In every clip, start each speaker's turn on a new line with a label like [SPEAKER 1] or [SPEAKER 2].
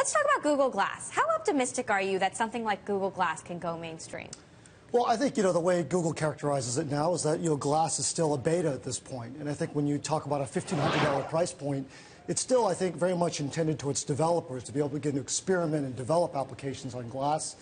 [SPEAKER 1] Let's talk about Google Glass. How optimistic are you that something like Google Glass can go mainstream?
[SPEAKER 2] Well, I think, the way Google characterizes it now is that, Glass is still a beta at this point. And I think when you talk about a $1,500 price point, it's still, I think, very much intended towards developers to be able to get to experiment and develop applications on Glass.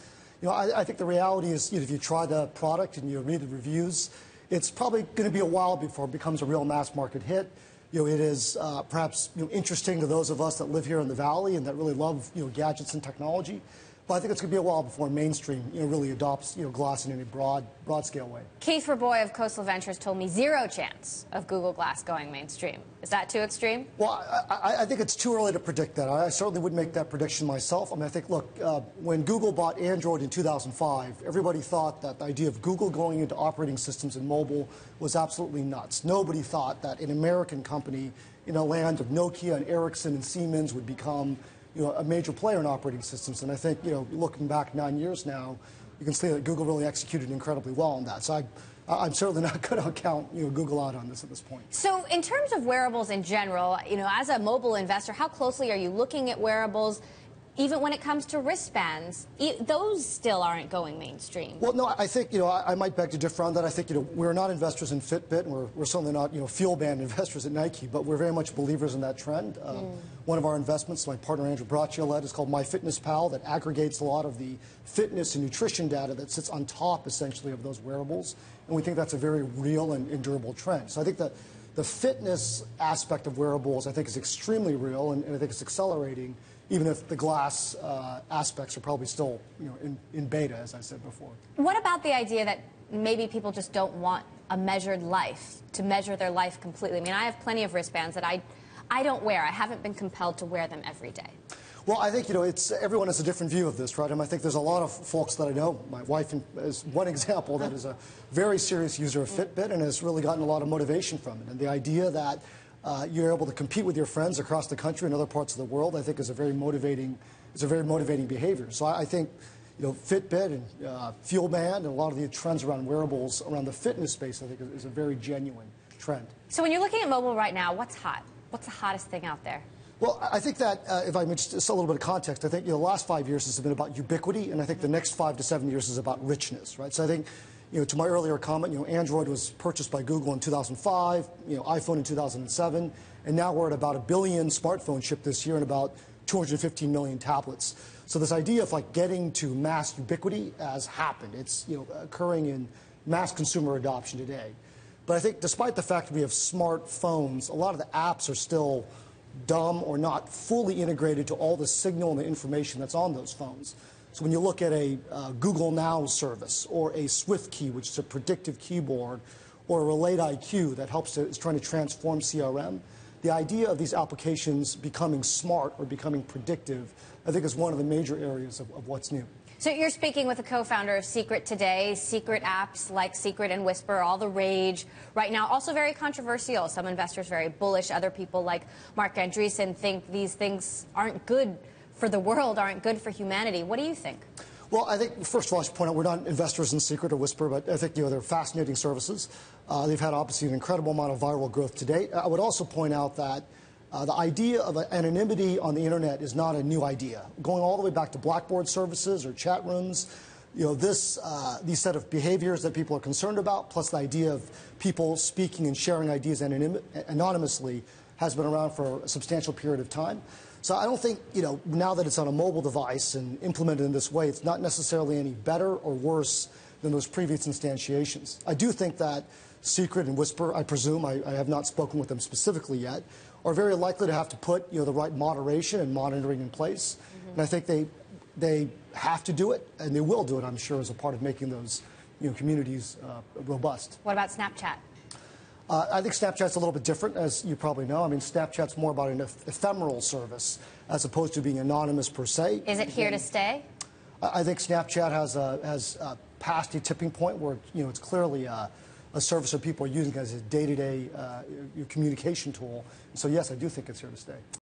[SPEAKER 2] I think the reality is, if you try the product and you read the reviews, it's probably going to be a while before it becomes a real mass market hit. It is perhaps interesting to those of us that live here in the Valley and that really love gadgets and technology. But I think it's going to be a while before mainstream really adopts Glass in any broad scale way.
[SPEAKER 1] Keith Raboy of Coastal Ventures told me 0 chance of Google Glass going mainstream. Is that too extreme?
[SPEAKER 2] Well, I think it's too early to predict that. I certainly wouldn't make that prediction myself. I mean, I think, look, when Google bought Android in 2005, everybody thought that the idea of Google going into operating systems in mobile was absolutely nuts. Nobody thought that an American company in a land of Nokia and Ericsson and Siemens would become a major player in operating systems. And I think, looking back 9 years now, you can see that Google really executed incredibly well on that. So I'm certainly not going to count Google out on this at this point.
[SPEAKER 1] So in terms of wearables in general, as a mobile investor, how closely are you looking at wearables? Even when it comes to wristbands, those still aren't going mainstream.
[SPEAKER 2] Well, no, I think, I might beg to differ on that. I think, we're not investors in Fitbit, and we're certainly not, fuel band investors at Nike, but we're very much believers in that trend. One of our investments, my partner Andrew Braccio led, is called MyFitnessPal, that aggregates a lot of the fitness and nutrition data that sits on top, essentially, of those wearables. And we think that's a very real and durable trend. So I think that the fitness aspect of wearables, I think, is extremely real, and I think it's accelerating, even if the Glass aspects are probably still in beta, as I said before.
[SPEAKER 1] What about the idea that maybe people just don't want a measured life, to measure their life completely? I mean, I have plenty of wristbands that I don't wear. I haven't been compelled to wear them every day.
[SPEAKER 2] Well, I think, everyone has a different view of this, right? I think there's a lot of folks that I know. My wife is one example that is a very serious user of Fitbit and has really gotten a lot of motivation from it. And the idea that you're able to compete with your friends across the country and other parts of the world, I think, is a very motivating behavior. So I think, Fitbit and Fuel Band and a lot of the trends around wearables around the fitness space, I think, is a very genuine trend.
[SPEAKER 1] So when you're looking at mobile right now, what's hot? What's the hottest thing out there?
[SPEAKER 2] Well, I think that, if I may just a little bit of context, I think the last 5 years has been about ubiquity, and I think the next 5 to 7 years is about richness, right? So I think, to my earlier comment, Android was purchased by Google in 2005, iPhone in 2007, and now we're at about 1 billion smartphones shipped this year and about 215 million tablets. So this idea of getting to mass ubiquity has happened. It's occurring in mass consumer adoption today. But I think despite the fact that we have smartphones, a lot of the apps are still dumb or not fully integrated to all the signal and the information that's on those phones. So when you look at a Google Now service or a SwiftKey, which is a predictive keyboard, or a Relate IQ that is trying to transform CRM, the idea of these applications becoming smart or becoming predictive, I think, is one of the major areas of what's new.
[SPEAKER 1] So you're speaking with the co-founder of Secret today. Secret apps like Secret and Whisper, all the rage right now. Also very controversial. Some investors very bullish. Other people like Mark Andreessen think these things aren't good for the world, aren't good for humanity. What do you think?
[SPEAKER 2] Well, I think, first of all, I should point out we're not investors in Secret or Whisper, but I think they're fascinating services. They've had, obviously, an incredible amount of viral growth to date. I would also point out that the idea of anonymity on the internet is not a new idea. Going all the way back to Blackboard services or chat rooms, these set of behaviors that people are concerned about, plus the idea of people speaking and sharing ideas anonymously, has been around for a substantial period of time. So I don't think, now that it's on a mobile device and implemented in this way, it's not necessarily any better or worse than those previous instantiations. I do think that Secret and Whisper, I presume, I have not spoken with them specifically yet, are very likely to have to put, the right moderation and monitoring in place. And I think they have to do it, and they will do it, I'm sure, as a part of making those, communities robust.
[SPEAKER 1] What about Snapchat?
[SPEAKER 2] I think Snapchat's a little bit different, as you probably know. I mean, Snapchat's more about an ephemeral service as opposed to being anonymous per se.
[SPEAKER 1] Is it here to stay?
[SPEAKER 2] I think Snapchat has passed a tipping point where it's clearly a service that people are using as a day-to-day communication tool. So yes, I do think it's here to stay.